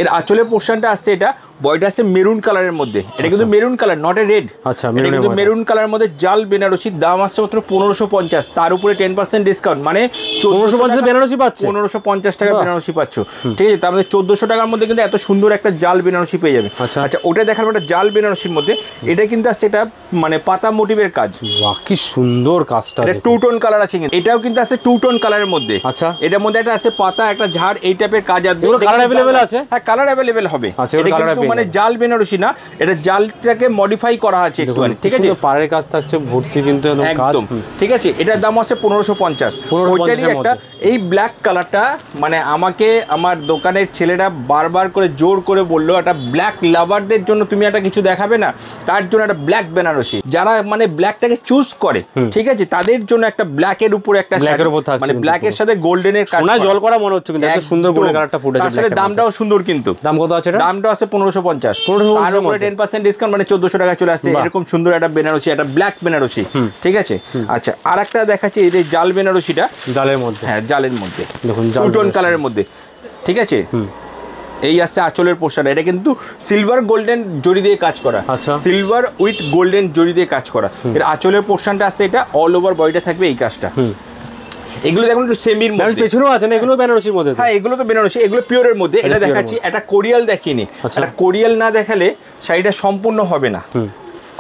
এর আঁচলের পোর্শনটা আসছে, এটা বয়টা আছে মেরুন কালারের মধ্যে। এটা কিন্তু maroon colour, not a red. আচ্ছা, এটা কিন্তু মেরুন কালারের মধ্যে জাল বেনারসির দাম আসছে মাত্র 1550, তার উপরে 10% ডিসকাউন্ট, মানে 1550 বেনারসি পাচ্ছে, 1550 টাকা বেনারসি পাচ্ছ। ঠিক আছে, তার মধ্যে 1400 টাকার মধ্যে কিন্তু এত সুন্দর একটা জাল বেনারসি পেয়ে যাবে। আচ্ছা, ওটা দেখার একটা জাল বেনারসির মধ্যে এটা কিন্তু আসছে, এটা মানে পাতা মোটিভের কাজ। বাহ, কি সুন্দর কাজটা। এটা 2 টোন কালার আছে, কিন্তু এটাও কিন্তু আছে 2 টোন কালারের মধ্যে। আচ্ছা, এটার মধ্যে একটা আছে পাতা, একটা ঝাড়, এই টাইপের কাজ আসবে। কালার अवेलेबल আছে? হ্যাঁ, কালার अवेलेबल হবে। আচ্ছা, এটা কিন্তু মানে জাল বেনারসি না, এটা জালটাকে মডিফাই করা আছে একটু। ঠিক আছে, পাড়ের কাজ থাকছে ভর্তি কিন্তু একদম। ঠিক আছে, এটার দাম আছে 1550। ওইটারই একটা এই ব্ল্যাক কালারটা, মানে আমাকে আমার দোকানের ছেলেরা বারবার করে জোর করে বললো, একটা ব্ল্যাক লাভারদের জন্য তুমি একটা কিছু দেখাবে না? তার জন্য একটা ব্ল্যাক বেনারসি, যারা মানে ব্ল্যাকটাকে চুজ করে, ঠিক আছে, তাদের জন্য একটা ব্ল্যাকের উপরে একটা, মানে ব্ল্যাকের সাথে গোল্ডেনের কাজ, সোনা জল করা মনে হচ্ছে, কিন্তু এত সুন্দর গোল্ডেন কালারটা ফুটেছে। তার সাথে দামটাও সুন্দর। কিন্তু দাম কত আছে? দামটা আছে 1550, তার উপরে 10% ডিসকাউন্ট, মানে 1400 টাকা চলে আসছে। এরকম সুন্দর একটা বেনারসি, একটা ব্ল্যাক বেনারসি। ঠিক আছে, আচ্ছা, আর একটা দেখাচ্ছি, এই যে জাল বেনারসিটা, জালের মধ্যে। হ্যাঁ, জালের মধ্যে দেখুন, 2 টোন কালারের মধ্যে। ঠিক আছে, এই আসছে আঁচলের পোর্শন, এটা কিন্তু সিলভার গোল্ডেন জরি দিয়ে কাজ করা। আচ্ছা, সিলভার উইথ গোল্ডেন জরি দিয়ে কাজ করা। এর আঁচলের পোর্শনটা আছে, এটা অল ওভার বডিটা থাকবে এই কাজটা। এগুলো দেখুন একটু সেমির মধ্যে, পেছনেও আছে না? এগুলো বেনারসির মধ্যে। হ্যাঁ, এগুলো তো বেনারসি, এগুলো পিওরের মধ্যে। এটা দেখাচ্ছি, একটা কোরিয়াল দেখিনি। একটা কোরিয়াল না দেখালে শাড়িটা সম্পূর্ণ হবে না।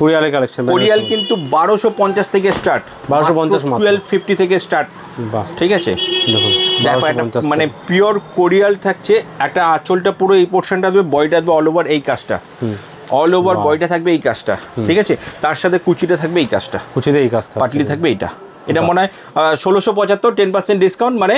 কোরিয়ালের কালেকশন, কোরিয়াল কিন্তু 1250 থেকে স্টার্ট, 1250, 1250 থেকে স্টার্ট। বাহ, ঠিক আছে, দেখুন, মানে পিওর কোরিয়াল থাকছে। একটা আঁচলটা পুরো এই পোর্শনটা দেবে, বডিটা দেবে অল ওভার এই কাজটা, অল ওভার বডিটা থাকবে এই কাজটা। ঠিক আছে, তার সাথে কুচিটা থাকবে এই কাজটা, কুচিতে এই কাজটা, পাটলি থাকবে এইটা। এটা মনে হয় 1675, 10% ডিসকাউন্ট, মানে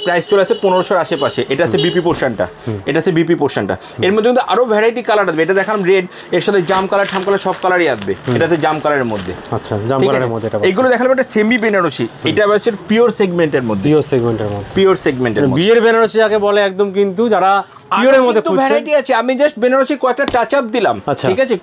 প্রাইস চলে আসছে 1500-র আশেপাশে। এটা হচ্ছে বিপি পোর্শনটা, এটা হচ্ছে বিপি পোর্শনটা। এর মধ্যে কিন্তু আরো ভ্যারাইটি কালার আসবে। এটা দেখালাম রেড, এর সাথে জাম কালার, ঠাম কালার সব কালারই আসবে। এটাতে জাম কালারের মধ্যে, আচ্ছা জাম কালারের মধ্যে। এগুলো দেখালাম একটা সেমি বেনারসি, এটা হচ্ছে পিওর সেগমেন্টের মধ্যে, পিওর সেগমেন্টের মধ্যে, পিওর সেগমেন্টের মধ্যে। বিয়ের বেনারসি যাকে বলে একদম, কিন্তু যারা পিওরের মধ্যে খুঁজছেন, ভ্যারাইটি আছে। আমি জাস্ট বেনারসি কয়েকটা টাচ আপ দিলাম, ঠিক আছে,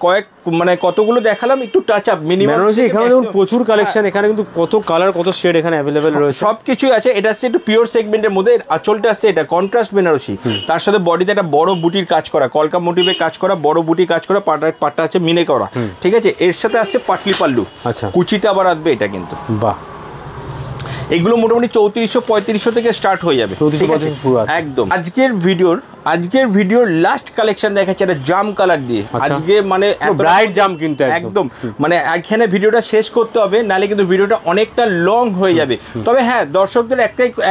মানে কতগুলো দেখালাম, একটু টাচ আপ মিনিমাম। বেনারসি এখানে দেখুন প্রচুর কালেকশন, এখানে কিন্তু কত কালার কত শেড এখানে अवेलेबल রয়েছে, সবকিছুই আছে। এটা হচ্ছে একটু পিওর সেগমেন্টের মধ্যে, আঁচলটা আছে এটা কন্ট্রাস্ট বেনারসি, তার সাথে বডিতে একটা বড় বুটির কাজ করা, কলকা মোটিভে কাজ করা, বড় বুটি কাজ করা, পাটটা আছে মিনে করা, ঠিক আছে। এর সাথে আসছে পাটলি পাল্লু, আচ্ছা, কুচিতে আবার আসবে এটা কিন্তু। বাহ, এগুলো মোটামুটি 3400-3500 থেকে স্টার্ট হয়ে যাবে, 3400 শুরু আছে একদম। আজকের ভিডিওর লাস্ট কালেকশন দেখাচ্ছে এটা জাম কালার দিয়ে। আজকে মানে ব্রাইট জাম, কিন্তু একদম মানে এখানে ভিডিওটা শেষ করতে হবে, নালে কিন্তু ভিডিওটা অনেকটা লং হয়ে যাবে। তবে হ্যাঁ, দর্শকদের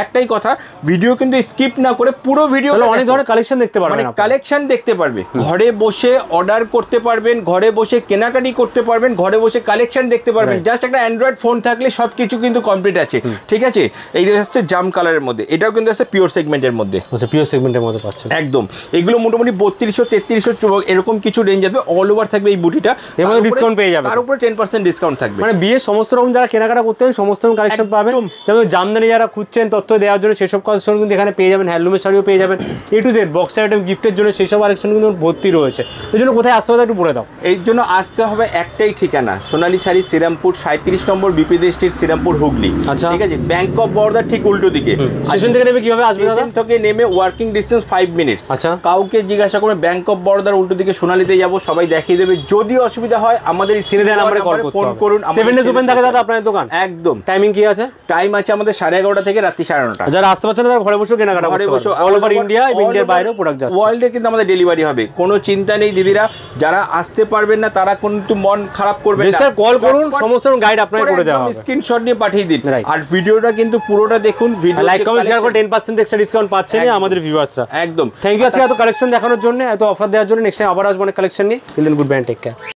একটাই কথা, ভিডিও কিন্তু স্কিপ না করে পুরো ভিডিও, অনেক ধরনের কালেকশন দেখতে পারবেন, মানে কালেকশন দেখতে পারবে, ঘরে বসে অর্ডার করতে পারবেন, ঘরে বসে কেনাকাটি করতে পারবেন, ঘরে বসে কালেকশন দেখতে পারবেন। জাস্ট একটা অ্যান্ড্রয়েড ফোন থাকলে সবকিছু কিন্তু কমপ্লিট আছে, ঠিক আছে। এইটা হচ্ছে জাম কালারের মধ্যে, এটাও কিন্তু আছে পিওর সেগমেন্টের মধ্যে, আচ্ছা পিওর সেগমেন্টের মধ্যে পাচ্ছেন একদম। এগুলো মোটামুটি 3200-3300 এরকম কিছু রেঞ্জ যাবে, অল ওভার থাকবে এই বুটিটা, এর মধ্যে ডিসকাউন্ট পেয়ে যাবে, তার উপরে 10% ডিসকাউন্ট থাকবে। মানে বিয়ের সমস্ত রকম যারা কেনাকাটা করতে চান সমস্ত রকম কালেকশন পাবেন। যেমন জামদানি যারা খুঁজছেন তথ্য দেওয়ার জন্য সেসব কালেকশন কিন্তু এখানে পেয়ে যাবেন, হ্যান্ডলুমের শাড়িও পেয়ে যাবেন, এ টু জেড বক্স আইটেম গিফটের জন্য সেসব কালেকশন কিন্তু ভর্তি রয়েছে। এই জন্য কোথায় আসতে হবে একটু বলে দাও। এই জন্য আসতে হবে একটাই ঠিকানা, সোনালী শাড়ি, শ্রীরামপুর 37 নম্বর বিপি স্ট্রিট, শ্রীরামপুর হুগলি, আচ্ছা ঠিক আছে। ব্যাংক অফ বরোদা ঠিক উল্টো দিকে। স্টেশন থেকে নেমে কিভাবে আসবে? স্টেশন থেকে নেমে ওয়ার্কিং ডিসটেন্স 5 মিনিটস। আচ্ছা, কাউকে জিজ্ঞাসা করে ব্যাংক অফ বরোদার উল্টো দিকে সোনালীতে যাবো, সবাই দেখিয়ে দেবে। যদি অসুবিধা হয় আমাদের স্ক্রিনে দেওয়া নাম্বারে ফোন করুন। 7 ডেজ ওপেন থাকে দাদা আপনাদের দোকান? একদম। টাইমিং কি আছে? টাইম আছে আমাদের 11:30 থেকে রাত্রি 9:30। যারা আসতে পারছেন তারা ঘরে বসে কেনাকাটা করতে পারবেন, অল ওভার ইন্ডিয়া, ইন্ডিয়ার বাইরেও প্রোডাক্ট যাচ্ছে, ওয়ার্ল্ডে কিন্তু আমাদের ডেলিভারি হবে, কোনো চিন্তা নেই দিদিরা। যারা আসতে পারবেন না তারা কিন্তু মন খারাপ করবেন না, বেস্টার কল করুন, সমস্ত গাইড আপনাকে করে দেওয়া হবে, স্ক্রিনশট নিয়ে পাঠিয়ে দিন। আর ভিডিওটা কিন্তু পুরোটা দেখুন, ভিডিও লাইক কমেন্ট শেয়ার করে 10% এক্সট্রা ডিসকাউন্ট পাচ্ছেন আমাদের ভিউয়ার্সরা। একদম। থ্যাংক ইউ আজকে এত কালেকশন দেখানোর জন্য, এত অফার দেওয়ার জন্য। নেক্সট টাইম আবার আসবো অনেক কালেকশন নিয়ে। Goodbye, take care.